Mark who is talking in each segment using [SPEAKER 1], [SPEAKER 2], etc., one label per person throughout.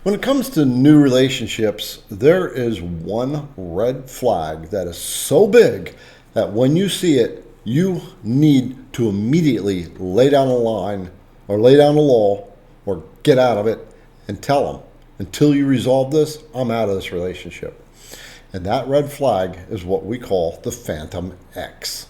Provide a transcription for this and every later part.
[SPEAKER 1] When it comes to new relationships, there is one red flag that is so big that when you see it, you need to immediately lay down a line or lay down the law or get out of it and tell them, until you resolve this, I'm out of this relationship. And that red flag is what we call the phantom X.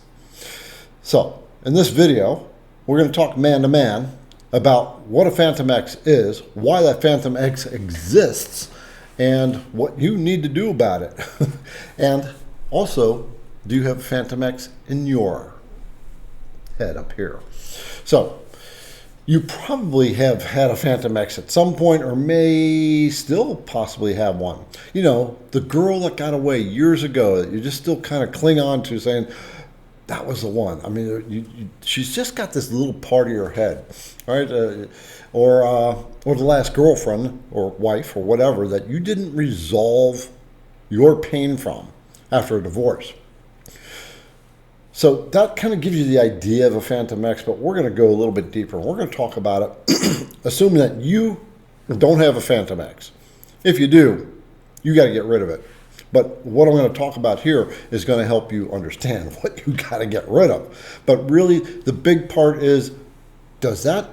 [SPEAKER 1] So, in this video, we're going to talk man to man about what a phantom X is, why that phantom X exists, and what you need to do about it. And also, do you have a phantom X in your head up here? So, you probably have had a phantom X at some point, or may still possibly have one. You know, the girl that got away years ago that you just still kind of cling on to, saying, that was the one. I mean, she's just got this little part of your head, right? Or the last girlfriend or wife or whatever that you didn't resolve your pain from after a divorce. So that kind of gives you the idea of a phantom X, but we're going to go a little bit deeper. We're going to talk about it, assuming that you don't have a phantom X. If you do, you got to get rid of it. But what I'm going to talk about here is going to help you understand what you got to get rid of. But really, the big part is, does that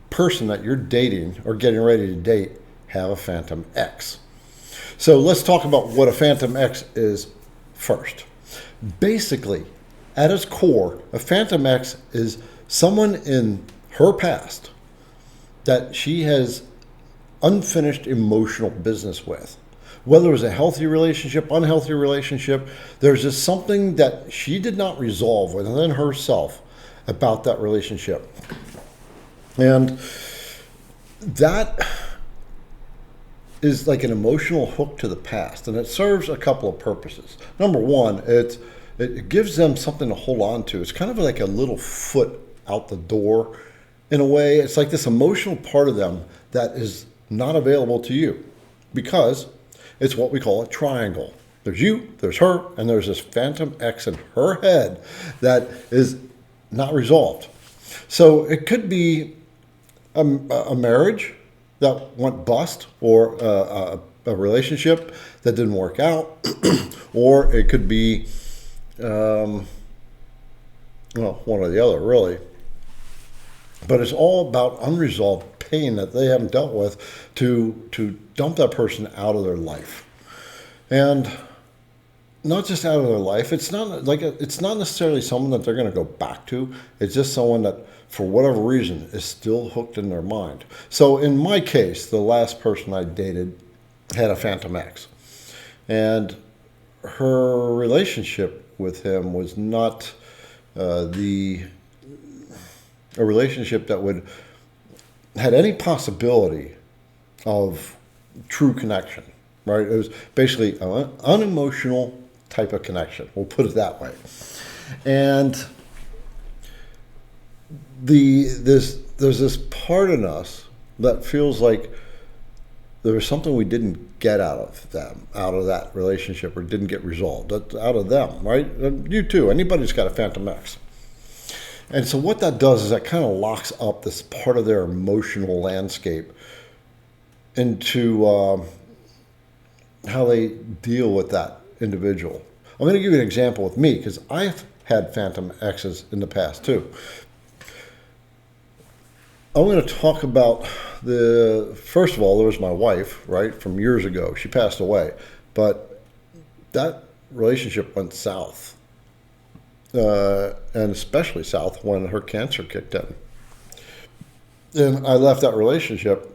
[SPEAKER 1] person that you're dating or getting ready to date have a phantom X? So let's talk about what a phantom X is first. Basically, at its core, a phantom X is someone in her past that she has unfinished emotional business with. Whether it was a healthy relationship, unhealthy relationship, there's just something that she did not resolve within herself about that relationship. And that is like an emotional hook to the past, and it serves a couple of purposes. Number one, it gives them something to hold on to. It's kind of like a little foot out the door in a way. It's like this emotional part of them that is not available to you, because it's what we call a triangle. There's you, there's her, and there's this phantom X in her head that is not resolved. So it could be a marriage that went bust, or a relationship that didn't work out, or it could be, one or the other, really. But it's all about unresolved pain that they haven't dealt with to dump that person out of their life. And not just out of their life, it's not necessarily someone that they're going to go back to. It's just someone that, for whatever reason, is still hooked in their mind. So in my case, the last person I dated had a phantom X. And her relationship with him was not a relationship that had any possibility of true connection, right? It was basically an unemotional type of connection. We'll put it that way. And there's this part in us that feels like there was something we didn't get out of that relationship, or didn't get resolved. That's out of them, right? And you too. Anybody's got a phantom X. And so what that does is that kind of locks up this part of their emotional landscape into how they deal with that individual. I'm going to give you an example with me, because I've had phantom X's in the past too. I'm going to talk about first of all, there was my wife, right, from years ago. She passed away, but that relationship went south. And especially south when her cancer kicked in. And I left that relationship.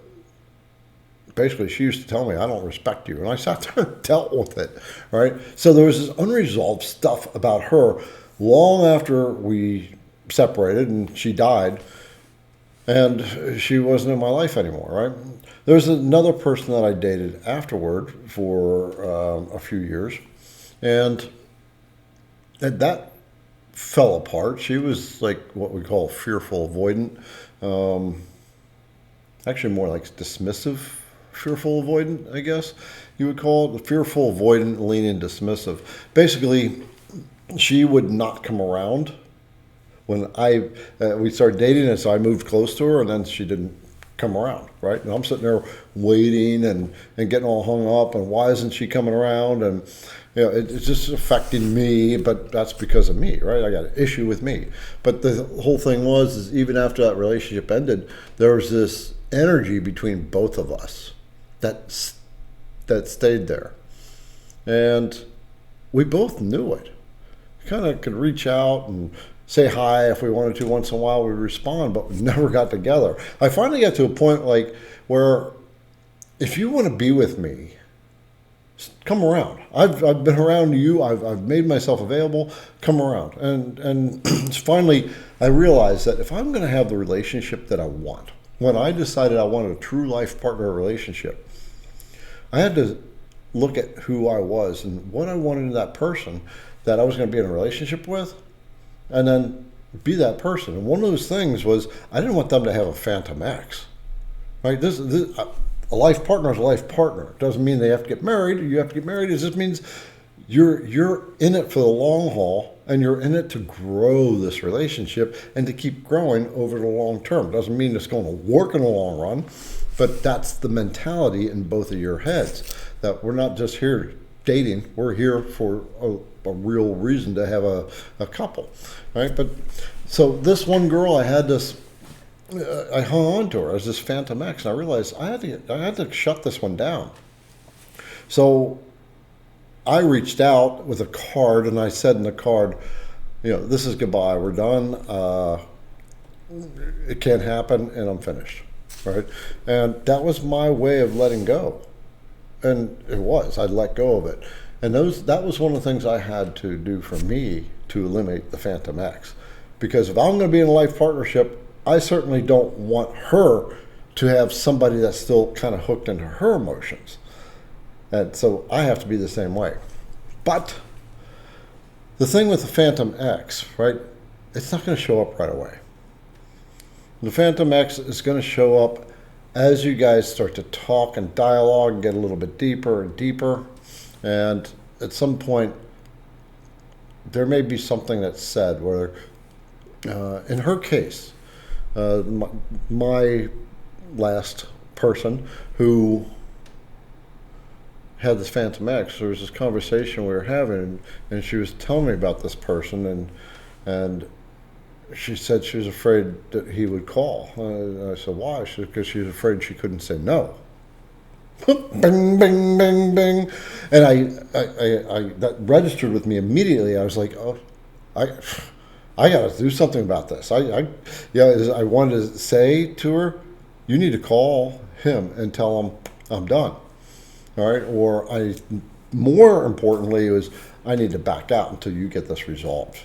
[SPEAKER 1] Basically, she used to tell me, I don't respect you. And I sat there and dealt with it, right? So there was this unresolved stuff about her long after we separated and she died. And she wasn't in my life anymore, right? There was another person that I dated afterward for a few years. And that fell apart. She was like what we call fearful avoidant. Actually more like dismissive, fearful avoidant, I guess you would call it. The fearful avoidant, lenient, dismissive. Basically, she would not come around when we started dating, and so I moved close to her, and then she didn't come around, right? And I'm sitting there waiting and getting all hung up, and why isn't she coming around? And it's just affecting me, but that's because of me, right? I got an issue with me. But the whole thing is even after that relationship ended, there was this energy between both of us that stayed there, and we both knew it. Kind of could reach out and say hi if we wanted to once in a while. We'd respond, but we never got together. I finally got to a point where if you want to be with me, come around. I've been around you. I've made myself available. Come around. And finally, I realized that if I'm going to have the relationship that I want, when I decided I wanted a true life partner relationship, I had to look at who I was and what I wanted in that person that I was going to be in a relationship with, and then be that person. And one of those things was I didn't want them to have a phantom ex, right? A life partner is a life partner. It doesn't mean they have to get married. You have to get married. It just means you're in it for the long haul, and you're in it to grow this relationship and to keep growing over the long term. It doesn't mean it's going to work in the long run, but that's the mentality in both of your heads, that we're not just here dating. We're here for a real reason to have a couple, right? But so this one girl, I hung on to her as this phantom ex, and I realized I had to shut this one down. So I reached out with a card, and I said in the card, this is goodbye. We're done. It can't happen, and I'm finished, right? And that was my way of letting go, and it was. I let go of it, and that was one of the things I had to do for me to eliminate the phantom ex, because if I'm going to be in a life partnership, I certainly don't want her to have somebody that's still kind of hooked into her emotions. And so I have to be the same way. But the thing with the phantom ex, right, it's not going to show up right away. The phantom ex is going to show up as you guys start to talk and dialogue and get a little bit deeper and deeper. And at some point, there may be something that's said where, in her case, my last person who had this phantom ex, there was this conversation we were having, and she was telling me about this person, and she said she was afraid that he would call. I said, why? She said, because she was afraid she couldn't say no. Bing, bing, bing, bing. And I that registered with me immediately. I was like, oh, I got to do something about this. I wanted to say to her, you need to call him and tell him I'm done. All right. Or more importantly, I need to back out until you get this resolved.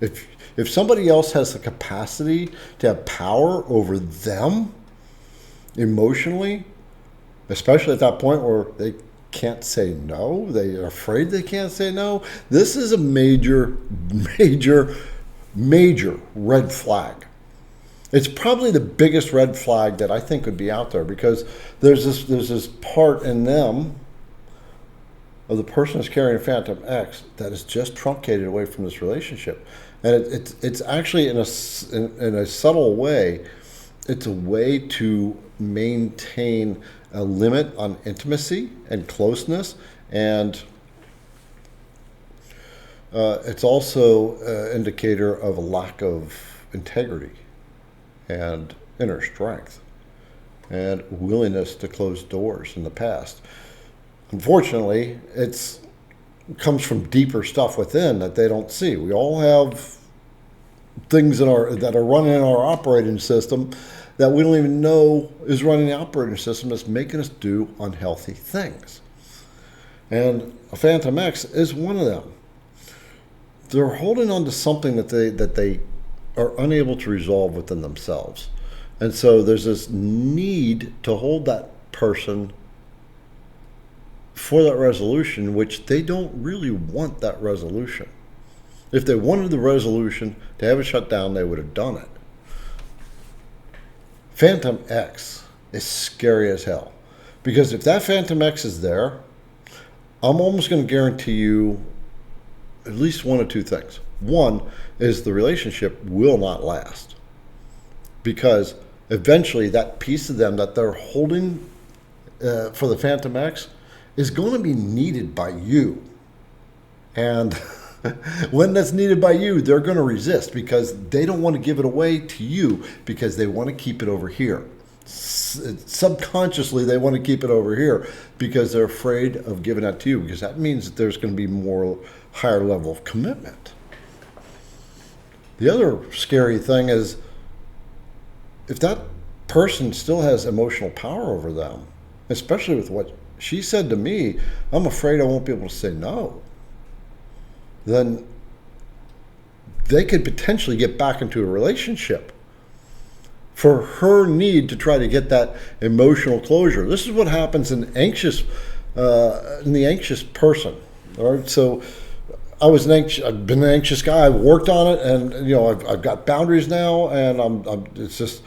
[SPEAKER 1] If somebody else has the capacity to have power over them emotionally, especially at that point where they can't say no, they are afraid they can't say no, this is a major, major, major red flag. It's probably the biggest red flag that I think would be out there, because there's this part in them of the person who's carrying a phantom ex that is just truncated away from this relationship. And it's actually in a subtle way, it's a way to maintain a limit on intimacy and closeness, and it's also an indicator of a lack of integrity and inner strength and willingness to close doors in the past. Unfortunately, it comes from deeper stuff within that they don't see. We all have things that are running in our operating system that we don't even know is running the operating system, that's making us do unhealthy things. And a phantom ex is one of them. They're holding on to something that they are unable to resolve within themselves. And so there's this need to hold that person for that resolution, which they don't really want that resolution. If they wanted the resolution to have it shut down, they would have done it. Phantom X is scary as hell, because if that Phantom X is there, I'm almost going to guarantee you at least one of two things. One is the relationship will not last, because eventually that piece of them that they're holding for the Phantom X is going to be needed by you. And when that's needed by you, they're going to resist because they don't want to give it away to you because they want to keep it over here. Subconsciously, they want to keep it over here because they're afraid of giving that to you, because that means that there's going to be more higher level of commitment. The other scary thing is if that person still has emotional power over them, especially with what she said to me, I'm afraid I won't be able to say no. Then they could potentially get back into a relationship for her need to try to get that emotional closure. This is what happens in the anxious person. All right, so I've been an anxious guy. I've worked on it, and I've got boundaries now, and it's just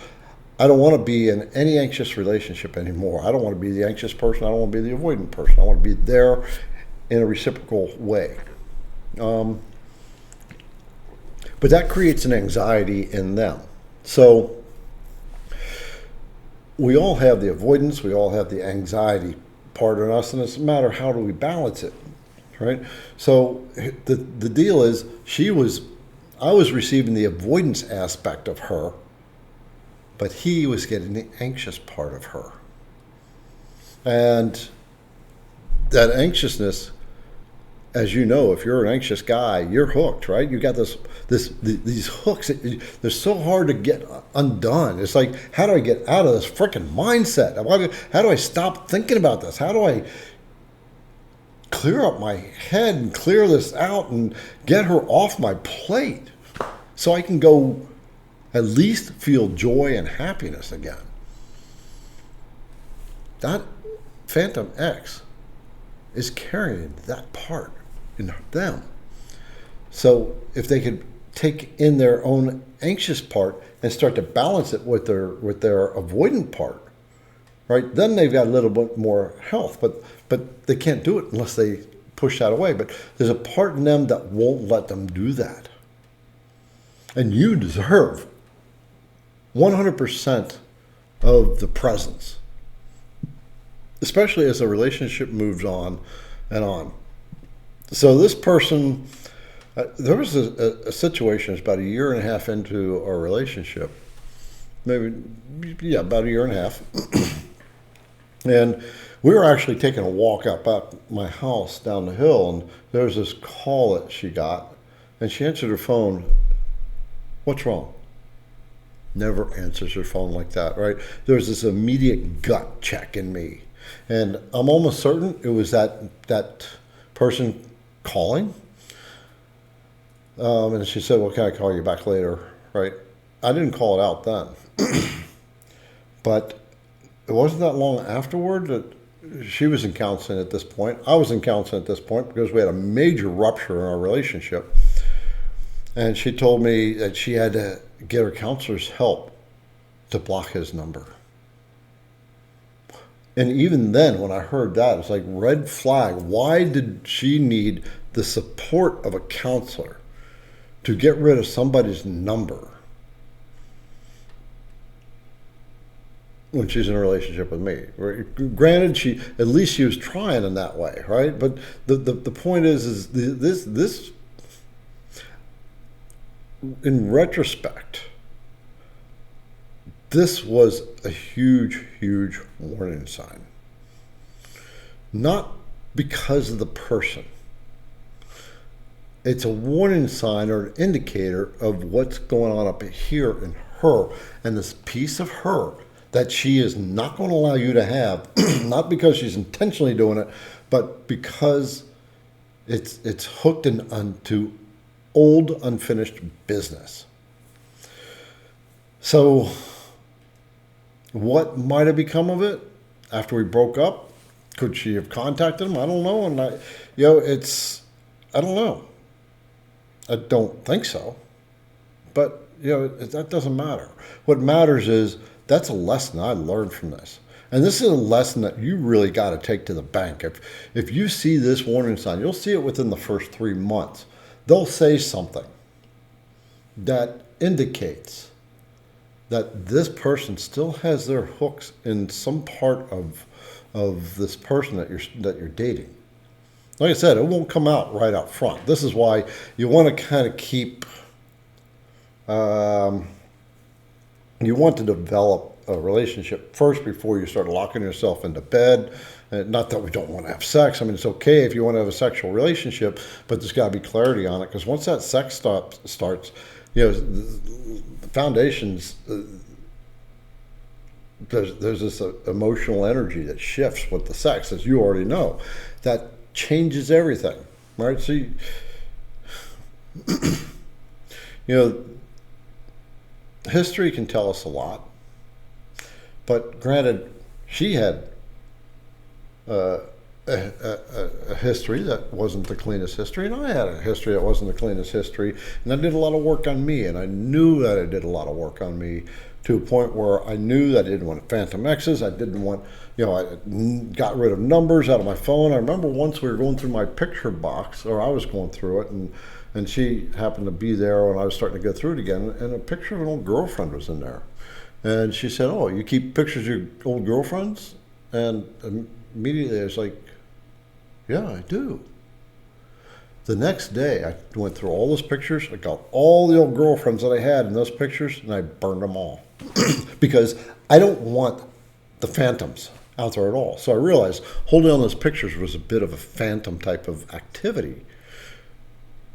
[SPEAKER 1] I don't want to be in any anxious relationship anymore. I don't want to be the anxious person. I don't want to be the avoidant person. I want to be there in a reciprocal way. But that creates an anxiety in them. So we all have the avoidance, we all have the anxiety part in us, and it's a matter of how do we balance it, right? So the deal is I was receiving the avoidance aspect of her, but he was getting the anxious part of her. And that anxiousness, as you know, if you're an anxious guy, you're hooked, right? You got these hooks. They're so hard to get undone. It's like, how do I get out of this freaking mindset? How do I stop thinking about this? How do I clear up my head and clear this out and get her off my plate so I can go at least feel joy and happiness again? That Phantom X is carrying that part in them. So if they could take in their own anxious part and start to balance it with their avoidant part, right? Then they've got a little bit more health, but they can't do it unless they push that away. But there's a part in them that won't let them do that. And you deserve 100% of the presence, especially as a relationship moves on and on. So this person, there was a situation, it's about a year and a half into our relationship, about a year and a half. And we were actually taking a walk up at my house down the hill, and there was this call that she got, and she answered her phone. What's wrong? Never answers her phone like that, right? There was this immediate gut check in me. And I'm almost certain it was that person calling. And she said, well, can I call you back later, right? I didn't call it out then. But it wasn't that long afterward that she was in counseling at this point. I was in counseling at this point because we had a major rupture in our relationship. And she told me that she had to get her counselor's help to block his number. And even then, when I heard that, it's like red flag. Why did she need the support of a counselor to get rid of somebody's number when she's in a relationship with me? Granted, at least she was trying in that way, right? But the point is this in retrospect, this was a huge, huge warning sign. Not because of the person. It's a warning sign or an indicator of what's going on up here in her, and this piece of her that she is not going to allow you to have, not because she's intentionally doing it, but because it's hooked onto old, unfinished business. So what might have become of it after we broke up? Could she have contacted him? I don't know. And I don't know. I don't think so. But, that doesn't matter. What matters is that's a lesson I learned from this. And this is a lesson that you really got to take to the bank. If you see this warning sign, you'll see it within the first 3 months. They'll say something that indicates that this person still has their hooks in some part of this person that you're dating. Like I said, it won't come out right out front. This is why you want to kind of keep, you want to develop a relationship first before you start locking yourself into bed. Not that we don't want to have sex. I mean, it's okay if you want to have a sexual relationship, but there's got to be clarity on it, because once that sex starts, the foundations, there's this emotional energy that shifts with the sex, as you already know, that changes everything, right? So, history can tell us a lot, but granted, she had a history that wasn't the cleanest history, and I had a history that wasn't the cleanest history, and I did a lot of work on me, and I knew that I did a lot of work on me to a point where I knew that I didn't want phantom Exes. I didn't want, I got rid of numbers out of my phone. I remember once we were going through my picture box, or I was going through it, and she happened to be there when I was starting to go through it again, and a picture of an old girlfriend was in there. And she said, "Oh, you keep pictures of your old girlfriends?" And immediately I was like, "Yeah, I do." The next day, I went through all those pictures. I got all the old girlfriends that I had in those pictures, and I burned them all. Because I don't want the phantoms out there at all. So I realized holding on those pictures was a bit of a phantom type of activity.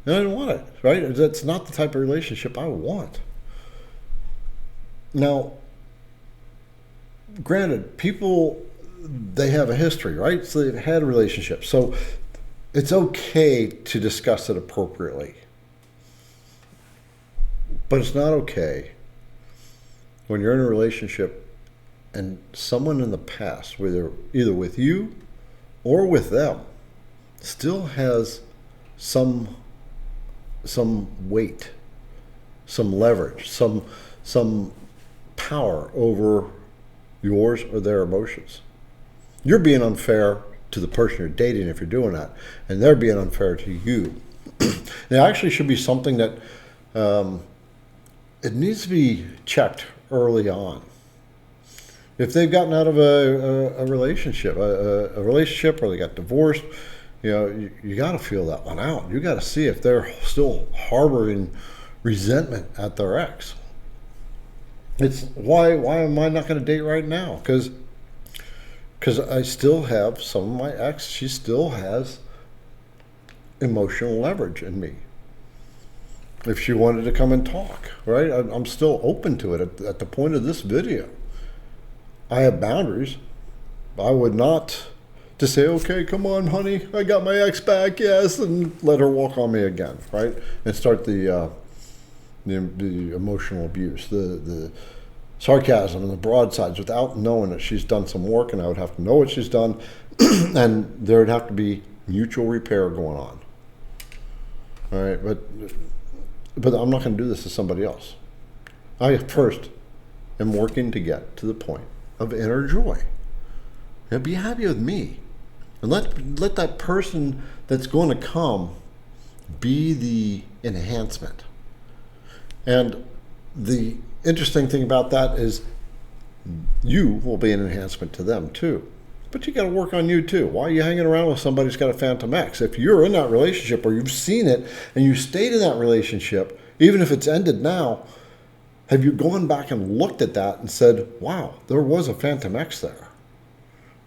[SPEAKER 1] And I didn't want it, right? That's not the type of relationship I want. Now, granted, people, they have a history, right? So they've had a relationship. So it's okay to discuss it appropriately. But it's not okay when you're in a relationship and someone in the past, either with you or with them, still has some weight, some leverage, some power over yours or their emotions. You're being unfair to the person you're dating if you're doing that, and they're being unfair to you. It actually should be something that it needs to be checked early on. If they've gotten out of a relationship, a relationship, or they got divorced, you got to feel that one out. You got to see if they're still harboring resentment at their ex. It's why am I not going to date right now? Because I still have some of my ex. She still has emotional leverage in me. If she wanted to come and talk, right? I'm still open to it at the point of this video. I have boundaries. I would not just say, "Okay, come on, honey, I got my ex back, yes," and let her walk on me again, right? And start the emotional abuse, the sarcasm and the broadsides without knowing that she's done some work, and I would have to know what she's done, and there would have to be mutual repair going on. All right, but I'm not going to do this to somebody else. I first am working to get to the point of inner joy. And be happy with me. And let that person that's going to come be the enhancement. And the interesting thing about that is you will be an enhancement to them too. But you got to work on you too. Why are you hanging around with somebody who's got a phantom ex? If you're in that relationship or you've seen it and you stayed in that relationship, even if it's ended now, have you gone back and looked at that and said, "Wow, there was a phantom ex there,"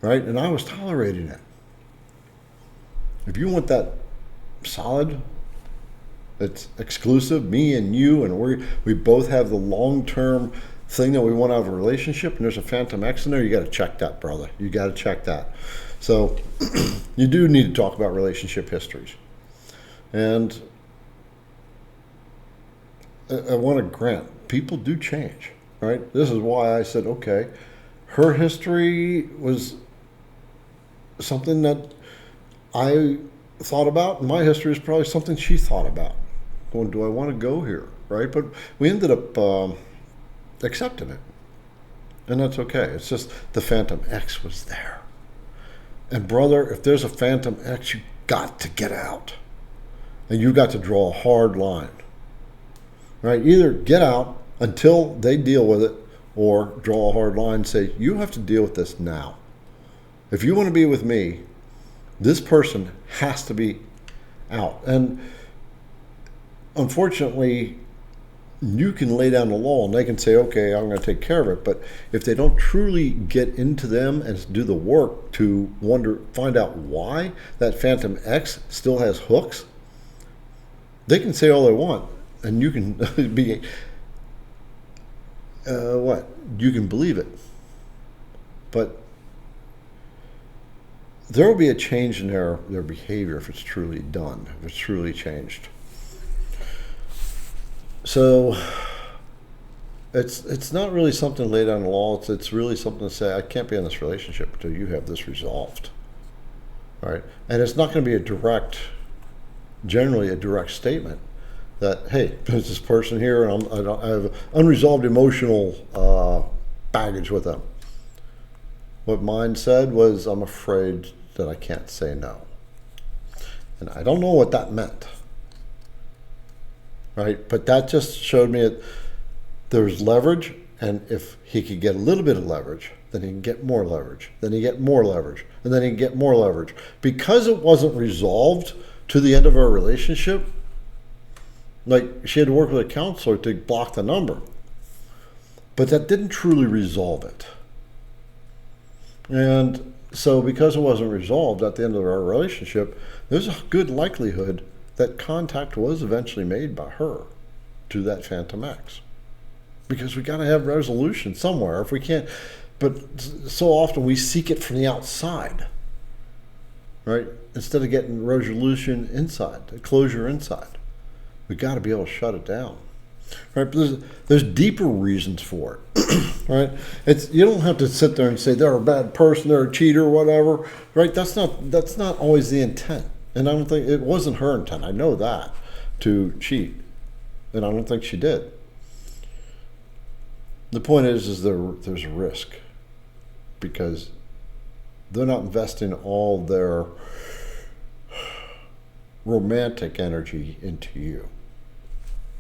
[SPEAKER 1] right? And I was tolerating it. If you want that solid, it's exclusive, me and you, and we both have the long-term thing that we want out of a relationship, and there's a phantom ex in there, you got to check that, brother. You got to check that. So you do need to talk about relationship histories. And I want to grant, people do change, right? This is why I said, okay, her history was something that I thought about, and my history is probably something she thought about. Going, do I want to go here, right? But we ended up accepting it, and that's okay. It's just the phantom ex was there. And brother, if there's a phantom ex, you got to get out, and you got to draw a hard line. Right? Either get out until they deal with it, or draw a hard line and say, you have to deal with this now. If you want to be with me, this person has to be out. And unfortunately, you can lay down the law and they can say, okay, I'm going to take care of it. But if they don't truly get into them and do the work to find out why that Phantom X still has hooks, they can say all they want. And you can be, you can believe it. But there will be a change in their behavior if it's truly done, if it's truly changed. So it's not really something to lay down the law. It's really something to say, I can't be in this relationship until you have this resolved. All right? And it's not going to be generally a direct statement that, hey, there's this person here and I have unresolved emotional baggage with them. What mine said was, I'm afraid that I can't say no. And I don't know what that meant. Right? But that just showed me that there's leverage, and if he could get a little bit of leverage, then he can get more leverage, then he get more leverage, and then he can get more leverage. Because it wasn't resolved to the end of our relationship, like she had to work with a counselor to block the number. But that didn't truly resolve it. And so because it wasn't resolved at the end of our relationship, there's a good likelihood that contact was eventually made by her to that Phantom X. Because we got to have resolution somewhere. If we can't, but so often we seek it from the outside, right? Instead of getting resolution inside, closure inside. We got to be able to shut it down, right? But there's deeper reasons for it, right? You don't have to sit there and say they're a bad person, they're a cheater, whatever, right? That's not always the intent. And I don't think it wasn't her intent. I know that, to cheat. And I don't think she did. The point is there's a risk because they're not investing all their romantic energy into you,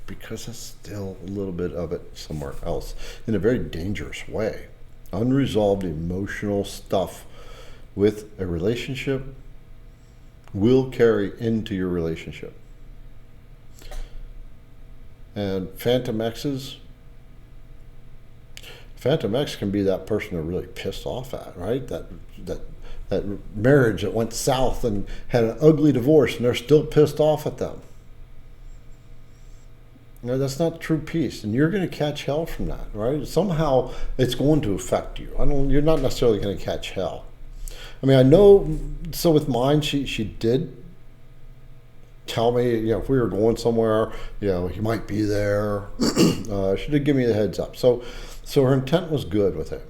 [SPEAKER 1] because there's still a little bit of it somewhere else in a very dangerous way. Unresolved emotional stuff with a relationship will carry into your relationship. And Phantom X can be that person they're really pissed off at, right? That marriage that went south and had an ugly divorce and they're still pissed off at them. You know, that's not true peace, and you're going to catch hell from that, right? Somehow it's going to affect you. You're not necessarily going to catch hell. I mean, I know, so with mine, she did tell me, if we were going somewhere, he might be there. She did give me the heads up. So her intent was good with it.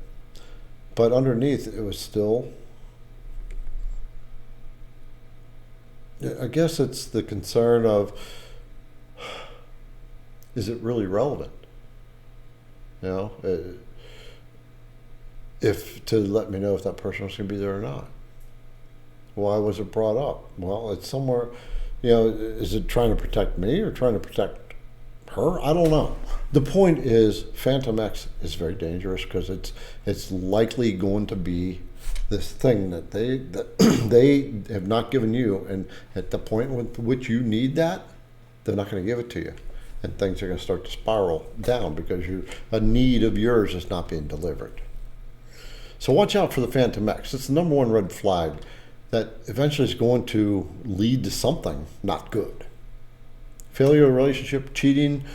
[SPEAKER 1] But underneath, it was still, I guess it's the concern of, is it really relevant? If to let me know if that person was going to be there or not. Why was it brought up? Well, it's somewhere, is it trying to protect me or trying to protect her? I don't know. The point is, Phantom X is very dangerous because it's likely going to be this thing that they have not given you, and at the point with which you need that, they're not going to give it to you. And things are going to start to spiral down because a need of yours is not being delivered. So watch out for the Phantom X. It's the number one red flag that eventually is going to lead to something not good. Failure of a relationship, cheating,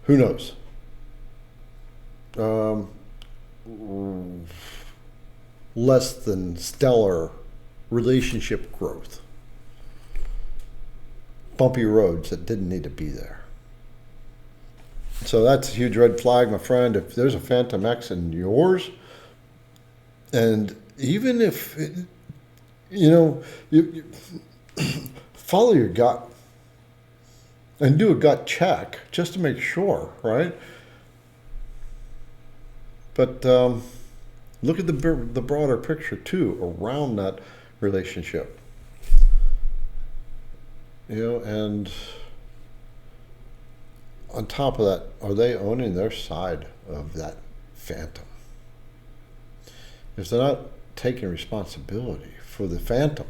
[SPEAKER 1] who knows? Less than stellar relationship growth. Bumpy roads that didn't need to be there. So that's a huge red flag, my friend. If there's a Phantom X in yours, and even if, you follow your gut and do a gut check just to make sure, right? But look at the broader picture too around that relationship. And on top of that, are they owning their side of that phantom. If they're not taking responsibility for the phantom,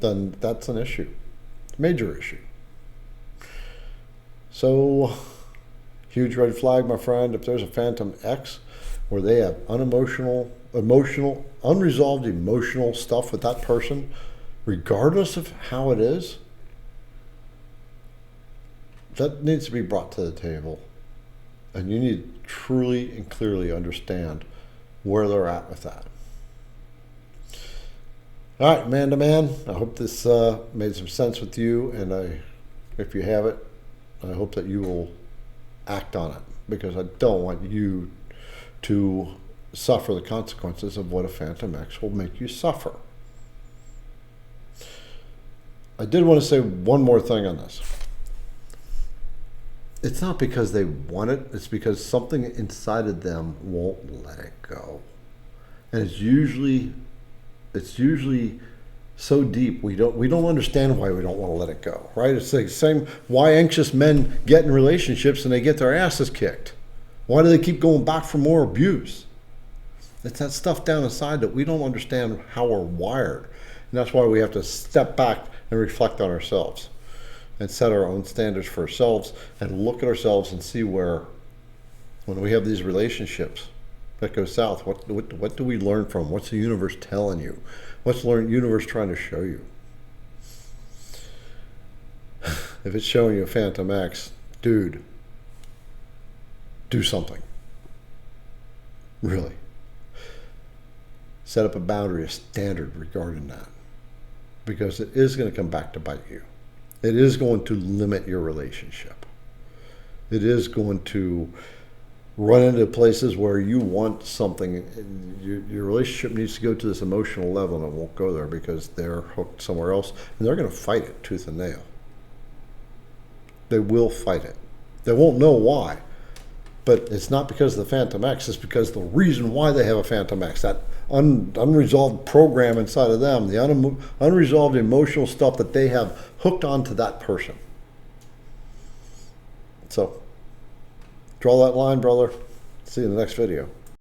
[SPEAKER 1] then that's an issue, major issue. So, huge red flag, my friend. If there's a phantom X where they have unresolved emotional stuff with that person, regardless of how it is, that needs to be brought to the table. And you need to truly and clearly understand where they're at with that. All right, man to man, I hope this made some sense with you. And if you have it, I hope that you will act on it, because I don't want you to suffer the consequences of what a phantom X will make you suffer. I did want to say one more thing on this. It's not because they want it, it's because something inside of them won't let it go. And it's usually so deep we don't understand why we don't want to let it go, right? It's the same why anxious men get in relationships and they get their asses kicked. Why do they keep going back for more abuse? It's that stuff down inside that we don't understand how we're wired. And that's why we have to step back and reflect on ourselves and set our own standards for ourselves and look at ourselves and see where, when we have these relationships that go south, what do we learn from? What's the universe telling you? What's the universe trying to show you? If it's showing you a phantom X, dude, do something. Really. Set up a boundary, a standard regarding that. Because it is going to come back to bite you. It is going to limit your relationship. It is going to run into places where you want something, your relationship needs to go to this emotional level, and it won't go there because they're hooked somewhere else, and they're going to fight it tooth and nail. They will fight it. They won't know why, but it's not because of the phantom X, it's because the reason why they have a phantom X, that unresolved program inside of them, the unresolved emotional stuff that they have hooked onto that person. So, draw that line, brother. See you in the next video.